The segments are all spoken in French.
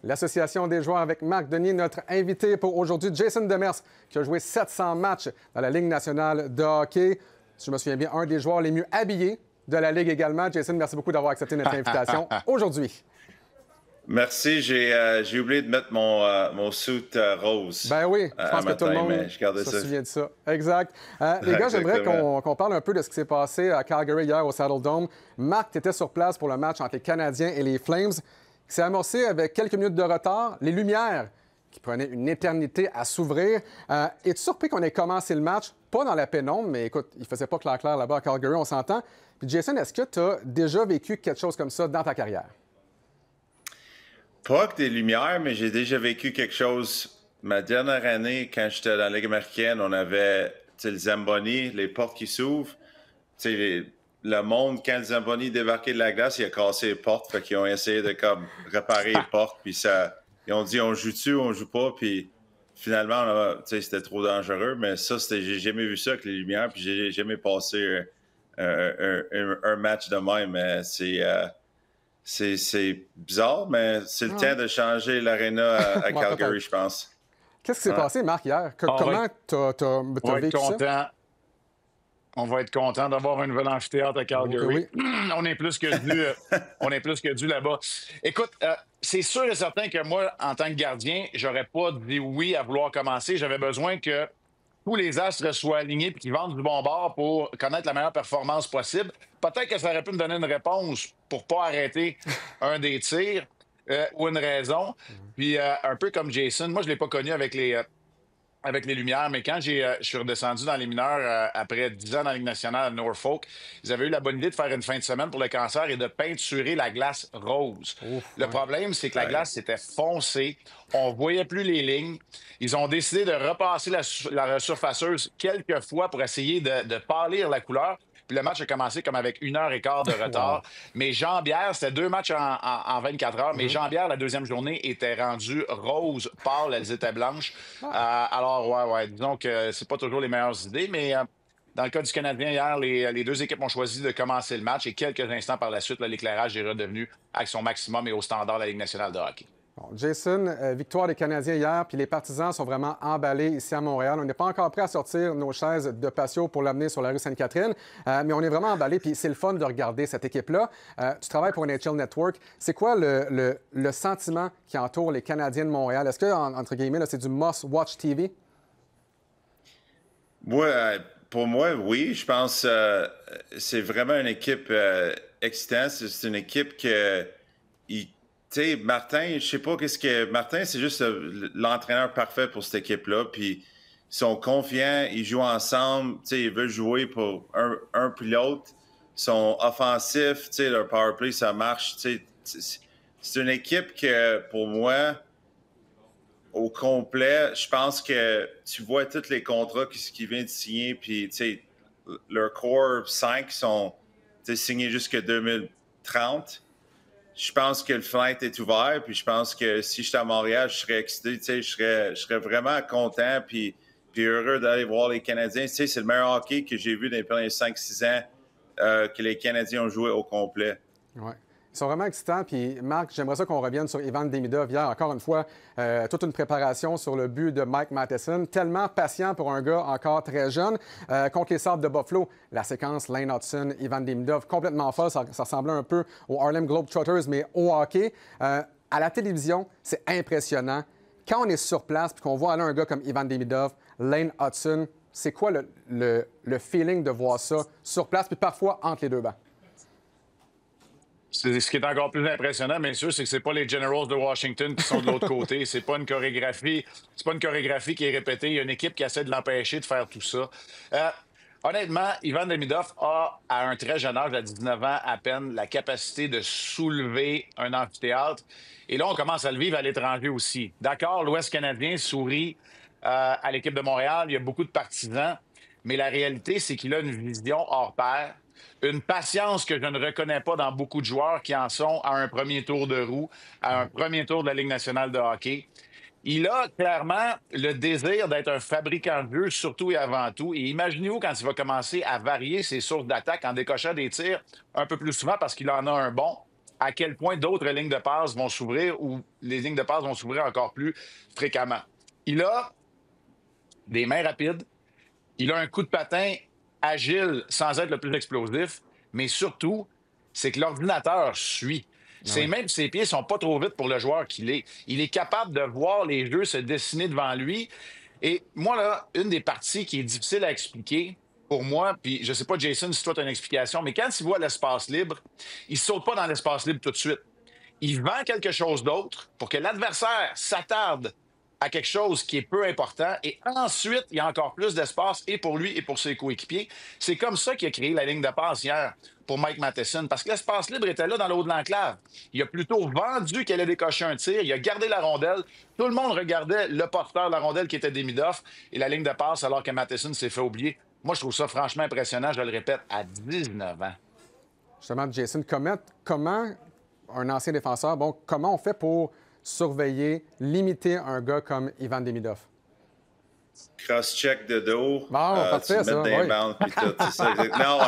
l'Association des joueurs avec Marc Denis, notre invité pour aujourd'hui, Jason Demers, qui a joué 700 matchs dans la Ligue nationale de hockey. Si je me souviens bien, un des joueurs les mieux habillés de la Ligue également. Jason, merci beaucoup d'avoir accepté notre invitation aujourd'hui. Merci. J'ai oublié de mettre mon suit rose. Ben oui, je pense que tout le monde se souvient de ça. Exact. Les gars, j'aimerais qu'on parle un peu de ce qui s'est passé à Calgary hier au Saddle Dome. Marc, tu étais sur place pour le match entre les Canadiens et les Flames, qui s'est amorcé avec quelques minutes de retard. Les lumières qui prenaient une éternité à s'ouvrir. Es-tu surpris qu'on ait commencé le match, pas dans la pénombre, mais écoute, il faisait pas clair là-bas à Calgary, on s'entend. Puis Jason, est-ce que tu as déjà vécu quelque chose comme ça dans ta carrière? Pas que des lumières, mais j'ai déjà vécu quelque chose. Ma dernière année, quand j'étais dans la Ligue américaine, on avait le Zamboni, les portes qui s'ouvrent. Le monde, quand le Zamboni débarquait de la glace, il a cassé les portes. Fait qu'ils ont essayé de réparer les portes. Puis ils ont dit, on joue-tu, on joue pas. Puis finalement, c'était trop dangereux. Mais ça, j'ai jamais vu ça avec les lumières. Puis j'ai jamais passé un match de même. Mais c'est bizarre, mais c'est le temps de changer l'aréna à Calgary, je pense. Qu'est-ce qui s'est passé, Marc, hier? Comment t'as vécu ça? On va être content d'avoir un nouvel amphithéâtre à Calgary. Oui. On est plus que dû là-bas. Écoute, c'est sûr et certain que moi, en tant que gardien, j'aurais pas dit oui à vouloir commencer. J'avais besoin que tous les astres soient alignés et qu'ils vendent du bon bord pour connaître la meilleure performance possible. Peut-être que ça aurait pu me donner une réponse pour ne pas arrêter un des tirs ou une raison. Puis un peu comme Jason, moi, je ne l'ai pas connu avec les lumières, mais quand je suis redescendu dans les mineurs après 10 ans dans la Ligue nationale à Norfolk, ils avaient eu la bonne idée de faire une fin de semaine pour le cancer et de peinturer la glace rose. Le problème, c'est que la glace était foncée. On ne voyait plus les lignes. Ils ont décidé de repasser la surfaceuse quelques fois pour essayer de pâlir la couleur. Puis le match a commencé comme avec 1h15 de retard. Mes jambières, c'était 2 matchs en 24 heures. Mes jambières, la deuxième journée, étaient rendues roses, pâles, elles étaient blanches. Alors, disons que c'est pas toujours les meilleures idées, mais dans le cas du Canadien, hier, les deux équipes ont choisi de commencer le match et quelques instants par la suite, l'éclairage est redevenu à son maximum et au standard de la Ligue nationale de hockey. Bon, Jason, victoire des Canadiens hier, puis les partisans sont vraiment emballés ici à Montréal. On n'est pas encore prêt à sortir nos chaises de patio pour l'amener sur la rue Sainte-Catherine, mais on est vraiment emballés, puis c'est le fun de regarder cette équipe-là. Tu travailles pour NHL Network. C'est quoi le sentiment qui entoure les Canadiens de Montréal? Est-ce que, entre guillemets, là, c'est du must-watch TV? Pour moi, oui. Je pense que c'est vraiment une équipe excitante. C'est une équipe que... Tu sais, Martin, je sais pas qu'est-ce que... Martin, c'est juste l'entraîneur parfait pour cette équipe-là. Puis, ils sont confiants, ils jouent ensemble. Tu sais, ils veulent jouer pour un puis l'autre. Ils sont offensifs. Tu sais, leur power play, ça marche. Tu sais, c'est une équipe que, pour moi, au complet, je pense que tu vois tous les contrats qu'ils viennent de signer. Puis, tu sais, leur core 5 sont signés jusqu'à 2030. Je pense que le fenêtre est ouvert, puis je pense que si j'étais à Montréal, je serais excité, tu sais, je serais vraiment content, puis heureux d'aller voir les Canadiens. Tu sais, c'est le meilleur hockey que j'ai vu dans les derniers 5-6 ans que les Canadiens ont joué au complet. Oui. Ils sont vraiment excitants. Puis, Marc, j'aimerais ça qu'on revienne sur Ivan Demidov. Hier, encore une fois, toute une préparation sur le but de Mike Matheson. Tellement patient pour un gars encore très jeune. Contre les Sabres de Buffalo, la séquence Lane Hutson, Ivan Demidov, complètement folle. Ça ressemblait un peu aux Harlem Globetrotters, mais au hockey. À la télévision, c'est impressionnant. Quand on est sur place et qu'on voit aller un gars comme Ivan Demidov, Lane Hutson, c'est quoi le feeling de voir ça sur place, puis parfois entre les deux bancs? Ce qui est encore plus impressionnant, bien sûr, c'est que c'est pas les Generals de Washington qui sont de l'autre côté. C'est pas une chorégraphie qui est répétée. Il y a une équipe qui essaie de l'empêcher de faire tout ça. Honnêtement, Ivan Demidov a, à un très jeune âge, à 19 ans à peine, la capacité de soulever un amphithéâtre. Et là, on commence à le vivre à l'étranger aussi. D'accord, l'Ouest canadien sourit à l'équipe de Montréal. Il y a beaucoup de partisans. Mais la réalité, c'est qu'il a une vision hors pair. Une patience que je ne reconnais pas dans beaucoup de joueurs qui en sont à un premier tour de roue, à un premier tour de la Ligue nationale de hockey. Il a clairement le désir d'être un fabricant de jeu, surtout et avant tout. Et imaginez-vous quand il va commencer à varier ses sources d'attaque en décochant des tirs un peu plus souvent parce qu'il en a un bon. à quel point d'autres lignes de passe vont s'ouvrir ou les lignes de passe vont s'ouvrir encore plus fréquemment. Il a des mains rapides, il a un coup de patin agile sans être le plus explosif, mais surtout, c'est que l'ordinateur suit. Ses mains et ses pieds ne sont pas trop vite pour le joueur qu'il est. Il est capable de voir les jeux se dessiner devant lui. Et moi, là, une des parties qui est difficile à expliquer pour moi, puis je ne sais pas, Jason, si toi tu as une explication, mais quand il voit l'espace libre, il ne saute pas dans l'espace libre tout de suite. Il vend quelque chose d'autre pour que l'adversaire s'attarde à quelque chose qui est peu important et ensuite, il y a encore plus d'espace et pour lui et pour ses coéquipiers. C'est comme ça qu'il a créé la ligne de passe hier pour Mike Matheson parce que l'espace libre était là dans le haut de l'enclave. Il a plutôt vendu qu'elle allait décocher un tir. Il a gardé la rondelle. Tout le monde regardait le porteur de la rondelle qui était Demidov et la ligne de passe alors que Matheson s'est fait oublier. Moi, je trouve ça franchement impressionnant. Je le répète, à 19 ans. Justement, Jason, comment un ancien défenseur, comment on fait pour surveiller, limiter un gars comme Ivan Demidov? Cross-check de dos. Parfait, tu mets des bandes, puis tout. C'est ça. Non,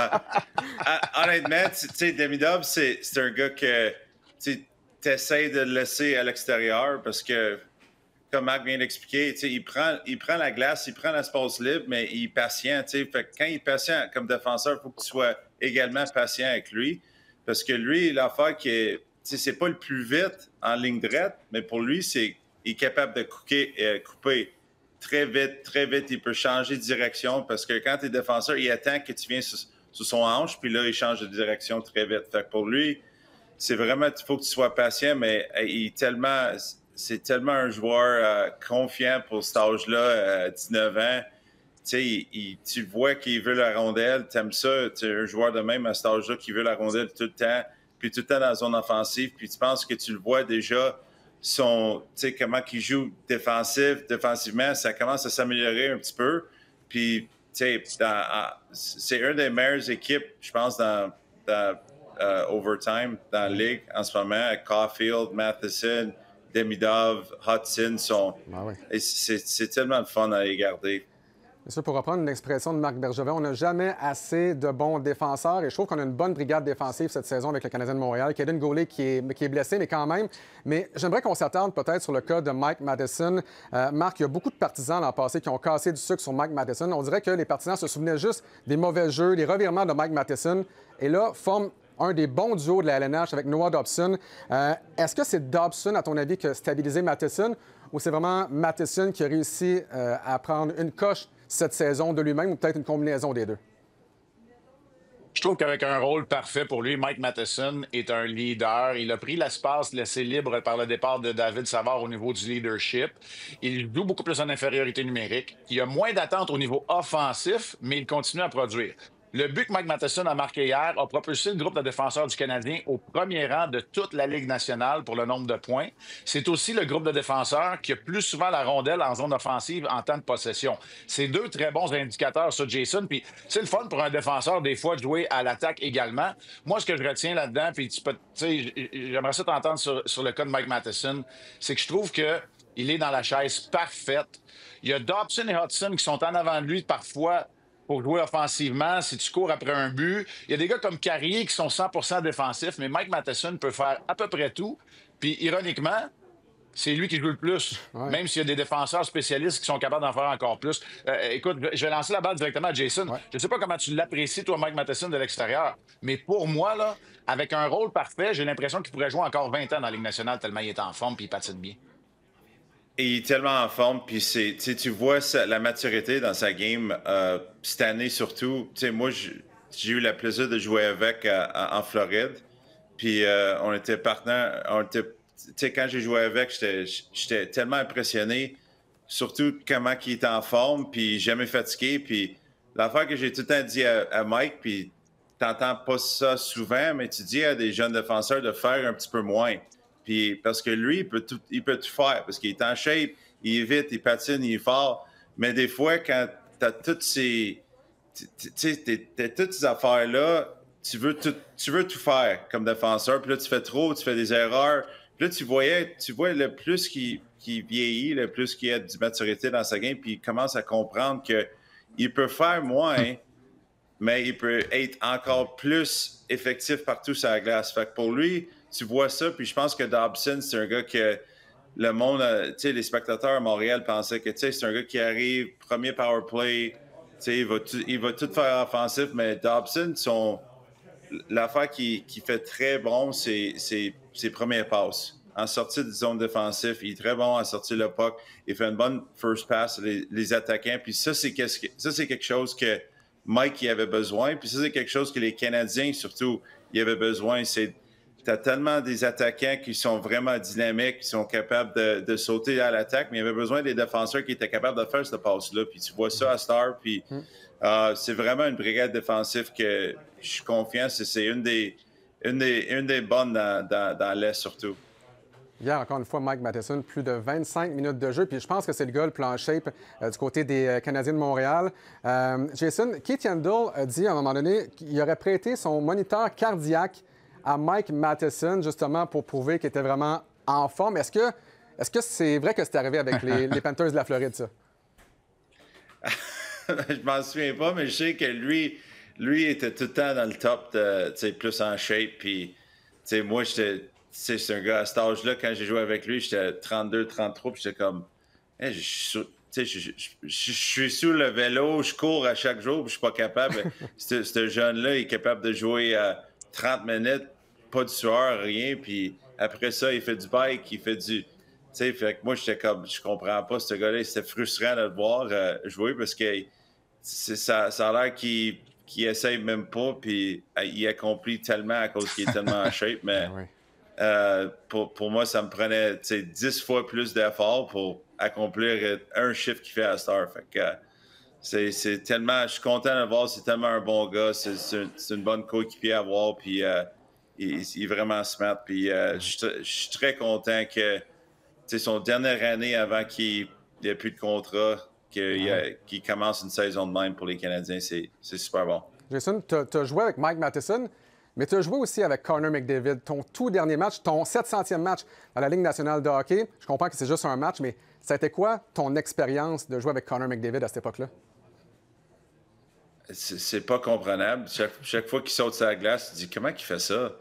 honnêtement, tu sais, Demidov, c'est un gars que tu essaies de le laisser à l'extérieur parce que, comme Marc vient d'expliquer, il prend la glace, il prend l'espace libre, mais il est patient. Fait que quand il est patient comme défenseur, il faut que tu sois également patient avec lui. Parce que lui, l'affaire qui est. C'est pas le plus vite en ligne droite, mais pour lui, il est capable de couper très vite. Il peut changer de direction parce que quand tu es défenseur, il attend que tu viennes sur son hanche, puis là, il change de direction très vite. Fait que pour lui, c'est vraiment, il faut que tu sois patient, mais c'est tellement un joueur confiant pour cet âge-là, à 19 ans. Tu vois qu'il veut la rondelle, t'aimes ça, tu es un joueur de même à cet âge-là qui veut la rondelle tout le temps, puis tout le temps dans la zone offensive, puis tu penses que tu le vois déjà, comment il joue défensivement, ça commence à s'améliorer un petit peu, puis c'est une des meilleures équipes, je pense, dans overtime dans la ligue en ce moment. Caulfield, Matheson, Demidov, Hudson c'est tellement de fun à les garder. C'est ça, pour reprendre une expression de Marc Bergevin, on n'a jamais assez de bons défenseurs et je trouve qu'on a une bonne brigade défensive cette saison avec le Canadien de Montréal. Kaden Goulet qui est blessé, mais quand même. Mais j'aimerais qu'on s'attarde peut-être sur le cas de Mike Matheson. Marc, il y a beaucoup de partisans l'an passé qui ont cassé du sucre sur Mike Matheson. On dirait que les partisans se souvenaient juste des mauvais jeux, des revirements de Mike Matheson et là, forment un des bons duos de la LNH avec Noah Dobson. Est-ce que c'est Dobson, à ton avis, qui a stabilisé Matheson ou c'est vraiment Matheson qui a réussi à prendre une coche cette saison de lui-même ou peut-être une combinaison des deux? Je trouve qu'avec un rôle parfait pour lui, Mike Matheson est un leader. Il a pris l'espace laissé libre par le départ de David Savard au niveau du leadership. Il joue beaucoup plus en infériorité numérique. Il a moins d'attentes au niveau offensif, mais il continue à produire. Le but que Mike Matheson a marqué hier a propulsé le groupe de défenseurs du Canadien au premier rang de toute la Ligue nationale pour le nombre de points. C'est aussi le groupe de défenseurs qui a plus souvent la rondelle en zone offensive en temps de possession. C'est deux très bons indicateurs, ça, Jason. Puis c'est le fun pour un défenseur, des fois, de jouer à l'attaque également. Moi, ce que je retiens là-dedans, puis j'aimerais ça t'entendre sur le cas de Mike Matheson, c'est que je trouve qu'il est dans la chaise parfaite. Il y a Dobson et Hudson qui sont en avant de lui parfois pour jouer offensivement, si tu cours après un but. Il y a des gars comme Carrier qui sont 100% défensifs, mais Mike Matheson peut faire à peu près tout. Puis, ironiquement, c'est lui qui joue le plus, même s'il y a des défenseurs spécialistes qui sont capables d'en faire encore plus. Écoute, je vais lancer la balle directement à Jason. Je ne sais pas comment tu l'apprécies, toi, Mike Matheson, de l'extérieur, mais pour moi, là, avec un rôle parfait, j'ai l'impression qu'il pourrait jouer encore 20 ans dans la Ligue nationale tellement il est en forme et il patine bien. Et il est tellement en forme, puis tu vois la maturité dans sa game, cette année surtout. Moi, j'ai eu le plaisir de jouer avec en Floride, puis on était partenaires. Quand j'ai joué avec, j'étais tellement impressionné, surtout comment il était en forme, puis jamais fatigué. Puis l'affaire que j'ai tout le temps dit à Mike, puis t'entends pas ça souvent, mais tu dis à des jeunes défenseurs de faire un petit peu moins. Puis, parce que lui, il peut tout faire, parce qu'il est en shape, il est vite, il patine, il est fort. Mais des fois, quand tu as toutes ces affaires-là, tu veux tout faire comme défenseur. Puis là, tu fais trop, tu fais des erreurs. Puis là, tu vois le plus qu'il vieillit, le plus qu'il a de maturité dans sa game, puis il commence à comprendre qu'il peut faire moins, mais il peut être encore plus effectif partout sur la glace. Fait que pour lui, tu vois ça. Puis je pense que Dobson, c'est un gars que le monde, tu sais, les spectateurs à Montréal pensaient que, tu sais, c'est un gars qui arrive, premier power play, tu sais, il va tout faire offensif, mais Dobson, l'affaire qui fait très bon, c'est ses premières passes. En sortie de zone défensive, il est très bon à sortir le puck. Il fait une bonne first pass, les attaquants. Puis ça, c'est quelque chose que Mike il avait besoin. Puis ça, c'est quelque chose que les Canadiens, surtout, ils avaient besoin. Tu as tellement des attaquants qui sont vraiment dynamiques, qui sont capables de sauter à l'attaque, mais il y avait besoin des défenseurs qui étaient capables de faire cette passe-là. Puis tu vois ça à Star. Puis c'est vraiment une brigade défensive que je suis confiant. C'est une des bonnes dans l'Est, surtout. Hier, encore une fois, Mike Matheson, plus de 25 minutes de jeu. Puis je pense que c'est le gars le plus en shape du côté des Canadiens de Montréal. Jason, Keith Yandle a dit à un moment donné qu'il aurait prêté son moniteur cardiaque à Mike Matheson, justement, pour prouver qu'il était vraiment en forme. Est-ce que c'est vrai que c'est arrivé avec les Panthers de la Floride, ça? Je m'en souviens pas, mais je sais que lui était tout le temps dans le top, plus en shape. Puis, moi, c'est un gars à cet âge-là, quand j'ai joué avec lui, j'étais 32, 33, puis j'étais comme, hey, je suis sur le vélo, je cours à chaque jour, puis je suis pas capable. Ce jeune-là, il est capable de jouer à 30 minutes, pas de sueur, rien, puis après ça, il fait du bike, il fait du... fait que moi, j'étais comme, je comprends pas, ce gars-là, c'était frustrant de le voir jouer, parce que ça a l'air qu'il essaye même pas, puis il accomplit tellement à cause qu'il est tellement en shape, mais... Oui. Pour moi, ça me prenait 10 fois plus d'efforts pour accomplir un chiffre qu'il fait à Star. Fait que, c'est tellement... Je suis content de le voir. C'est tellement un bon gars. C'est une bonne coéquipier à voir. Puis il est vraiment smart. Puis je suis très content que son dernière année avant qu'il n'y ait plus de contrat, qu'il commence une saison de même pour les Canadiens. C'est super bon. Jason, tu as joué avec Mike Matheson, mais tu as joué aussi avec Connor McDavid, ton tout dernier match, ton 700e match dans la Ligue nationale de hockey. Je comprends que c'est juste un match, mais ça a été quoi ton expérience de jouer avec Connor McDavid à cette époque-là? C'est pas comprenable. Chaque fois qu'il saute sur la glace, tu te dis comment il fait ça?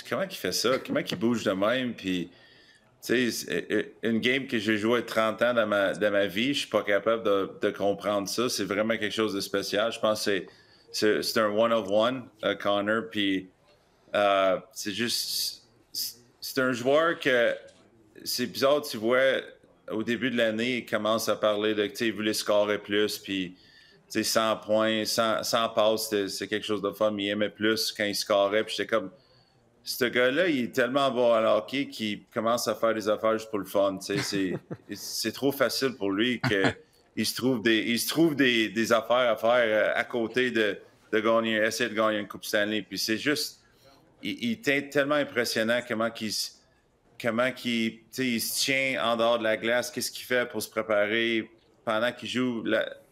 Comment il fait ça? Comment il bouge de même? Puis, tu sais, une game que j'ai joué 30 ans dans ma vie, je suis pas capable de comprendre ça. C'est vraiment quelque chose de spécial. Je pense que c'est un one-of-one, Connor. Puis, c'est juste... C'est un joueur que... C'est bizarre, tu vois, au début de l'année, il commence à parler de, tu sais, il voulait scorer plus, puis, tu sais, 100 points, 100 passes, c'est quelque chose de fun, mais il aimait plus quand il scorait, puis j'étais comme... Ce gars-là, il est tellement bon à hockey qu'il commence à faire des affaires juste pour le fun, tu sais, c'est trop facile pour lui qu'il se trouve des affaires à faire à côté de gagner, essayer de gagner une Coupe Stanley, puis c'est juste... Il est tellement impressionnant comment il se tient en dehors de la glace, qu'est-ce qu'il fait pour se préparer pendant qu'il joue,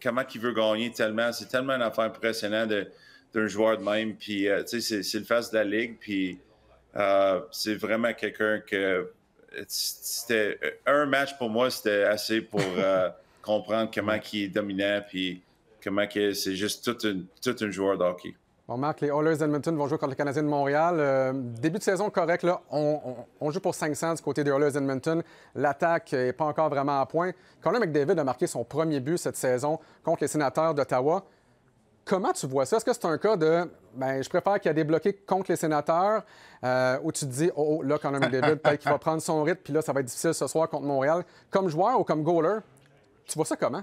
comment il veut gagner tellement. C'est tellement une affaire impressionnante d'un joueur de même. Puis, c'est le face de la Ligue. Puis, c'est vraiment quelqu'un que... C'était un match pour moi, c'était assez pour comprendre comment il est dominant puis comment c'est juste tout un joueur de hockey. Bon, Marc, les Oilers d'Edmonton vont jouer contre le Canadien de Montréal. Début de saison correct, là. On joue pour 500 du côté des Oilers d'Edmonton. L'attaque n'est pas encore vraiment à point. Connor McDavid a marqué son premier but cette saison contre les Sénateurs d'Ottawa. Comment tu vois ça? Est-ce que c'est un cas de je préfère qu'il y ait débloqué contre les Sénateurs où tu te dis là, Connor McDavid, peut-être qu'il va prendre son rythme, puis là, ça va être difficile ce soir contre Montréal. Comme joueur ou comme goaler, tu vois ça comment?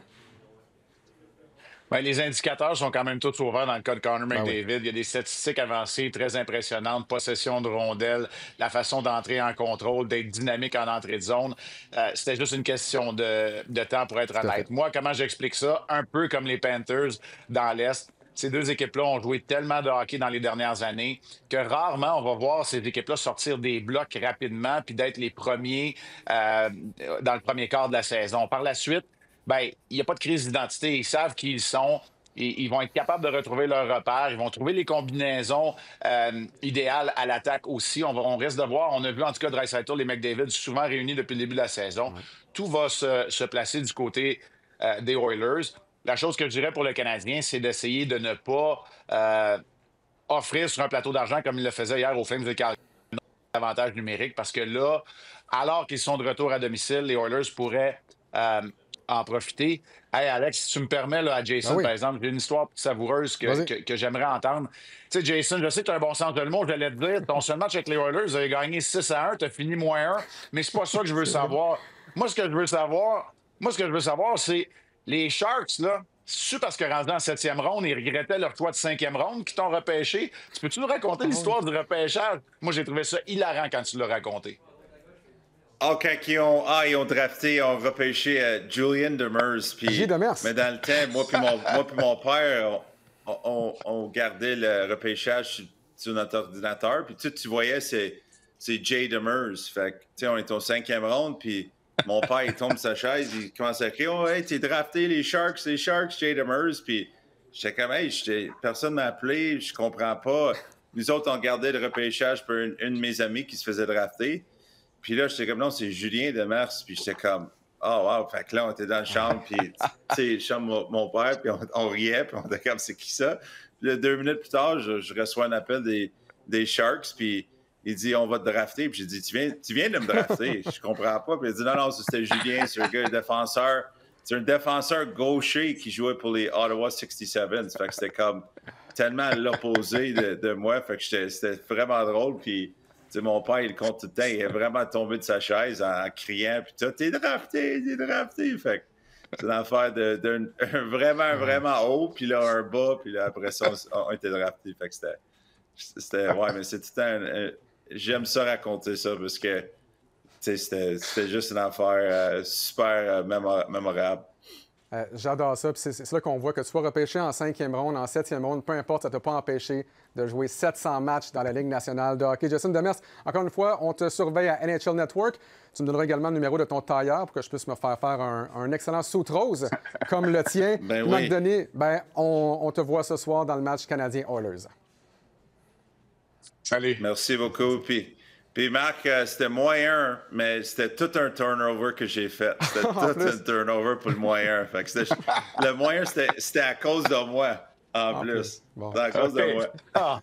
Bien, les indicateurs sont quand même tous ouverts dans le cas de Connor McDavid. Oui. Il y a des statistiques avancées très impressionnantes, possession de rondelles, la façon d'entrer en contrôle, d'être dynamique en entrée de zone. C'était juste une question de temps pour être honnête. Moi, comment j'explique ça? Un peu comme les Panthers dans l'Est. Ces deux équipes-là ont joué tellement de hockey dans les dernières années que rarement on va voir ces équipes-là sortir des blocs rapidement puis d'être les premiers dans le premier quart de la saison. Par la suite, il n'y a pas de crise d'identité. Ils savent qui ils sont. Ils vont être capables de retrouver leurs repères. Ils vont trouver les combinaisons idéales à l'attaque aussi. On risque de voir. On a vu en tout cas Draisaitl et McDavid souvent réunis depuis le début de la saison. Ouais. Tout va se placer du côté des Oilers. La chose que je dirais pour le Canadien, c'est d'essayer de ne pas offrir sur un plateau d'argent comme il le faisait hier aux Flames de Calgary. avantage numérique parce que là, alors qu'ils sont de retour à domicile, les Oilers pourraient en profiter. Hey, Alex, si tu me permets, là, à Jason, Oui. par exemple, j'ai une histoire savoureuse que j'aimerais entendre. Tu sais, Jason, je sais que tu as un bon sens de le mot, je l'allais te dire. Ton seul match avec les Oilers, vous avez gagné 6-1, tu as fini -1, mais c'est pas ça que je veux savoir. Moi, ce que je veux savoir, c'est les Sharks, là. C'est parce que rendu en 7e ronde, ils regrettaient leur choix de 5e ronde qui t'ont repêché. Tu peux-tu nous raconter l'histoire du repêchage? Moi, j'ai trouvé ça hilarant quand tu l'as raconté. Ah, quand ils ont drafté, ils ont repêché Julian Demers. J. Demers. Mais dans le temps, moi puis mon père, on gardait le repêchage sur notre ordinateur. Puis tu voyais, c'est Jay Demers. Fait que, tu sais, on est au 5e ronde, puis mon père, il tombe sa chaise, il commence à crier « Oh, hey, t'es drafté, les Sharks, Jay Demers. » Puis j'étais comme « Hey, personne m'a appelé, je comprends pas. » Nous autres, on gardait le repêchage pour une de mes amies qui se faisait drafter. Puis là, j'étais comme, non, c'est Julien Demers. Puis j'étais comme, oh, wow. Fait que là, on était dans la chambre, puis, tu sais, chambre mon père, puis on riait, puis on était comme, c'est qui ça? Puis là, 2 minutes plus tard, je reçois un appel des Sharks, puis il dit, on va te drafter. Puis j'ai dit, tu viens de me drafter? Je comprends pas. Puis il dit, non, c'était Julien, c'est un gars, défenseur. C'est un défenseur gaucher qui jouait pour les Ottawa 67. Fait que c'était comme tellement à l'opposé de moi. Fait que c'était vraiment drôle, puis... Tu sais, mon père, il compte tout le temps. Il est vraiment tombé de sa chaise en criant. Puis tout, t'es drafté. Fait que c'est une affaire d'un vraiment haut, puis là, un bas, puis là, après ça, on était drafté. Fait que c'était ouais, mais c'est tout le temps. J'aime ça raconter ça parce que, tu sais, c'était juste une affaire super mémorable. J'adore ça. Puis c'est là qu'on voit que tu sois repêché en 5e ronde, en 7e ronde, peu importe, ça ne t'a pas empêché de jouer 700 matchs dans la Ligue nationale de hockey. Jason Demers, encore une fois, on te surveille à NHL Network. Tu me donneras également le numéro de ton tailleur pour que je puisse me faire un excellent suit rose comme le tien. Ben Marc oui. Denis, on te voit ce soir dans le match canadien-Oilers. Salut. Merci beaucoup. Puis Marc, c'était -1, mais c'était tout un turnover que j'ai fait. C'était tout un turnover pour le -1. Fait que le -1, c'était à cause de moi, en plus. Bon. C'était à cause de moi. Ah.